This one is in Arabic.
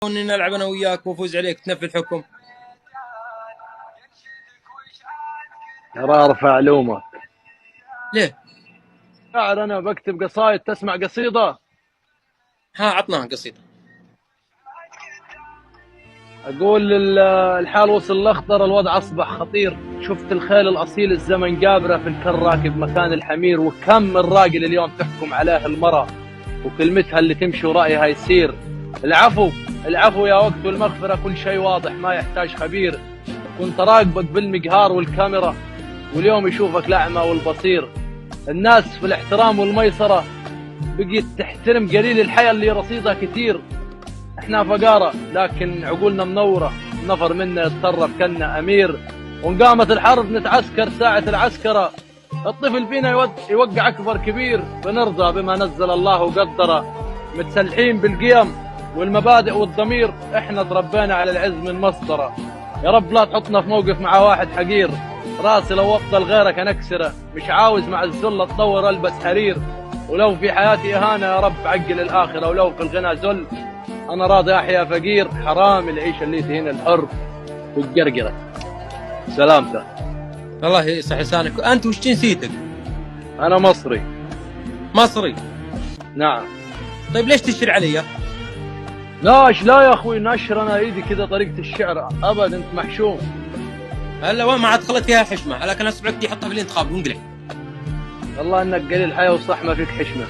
اني نلعب انا وياك وافوز عليك تنفذ الحكم. ترى ارفع لومك. ليه؟ شاعر انا بكتب قصايد، تسمع قصيده؟ ها عطنا قصيده. اقول الحال وصل الاخضر، الوضع اصبح خطير. شفت الخيل الاصيل الزمن قابره في الكر راكب مكان الحمير، وكم الراجل اليوم تحكم عليه المرأة وكلمتها اللي تمشي ورأيها يسير. العفو العفو يا وقت والمغفرة، كل شيء واضح ما يحتاج خبير. كنت راقبك بالمقهار والكاميرا، واليوم يشوفك الأعمى والبصير. الناس في الاحترام والميسرة بقيت تحترم قليل الحياة اللي رصيدها كتير. احنا فقارة لكن عقولنا منورة، نفر منا يتصرف كنا أمير. وان قامت الحرب نتعسكر ساعة العسكرة، الطفل فينا يوقع أكبر كبير. بنرضى بما نزل الله وقدره، متسلحين بالقيم والمبادئ والضمير. احنا تربينا على العز من مسطرة. يا رب لا تحطنا في موقف مع واحد حقير، راسي لو افضل غيرك انكسره. مش عاوز مع الذل اتطور البس حرير، ولو في حياتي اهانه يا رب عقل الاخره. ولو في الغنى ذل انا راضي احيا فقير. حرام العيشه اللي تهين الحر والقرقره. سلامتك. الله يصح لسانك. انت وش جنسيتك؟ انا مصري. مصري؟ نعم. طيب ليش تشتري علي؟ لا يا اخوي، نشر انا ايدي كذا طريقه الشعر ابد، انت محشوم. هلا وين ما عاد خلت فيها حشمه، لكن اسمعك يحطها في الانتخاب وانقلع. والله انك قليل حياه وصح ما فيك حشمه.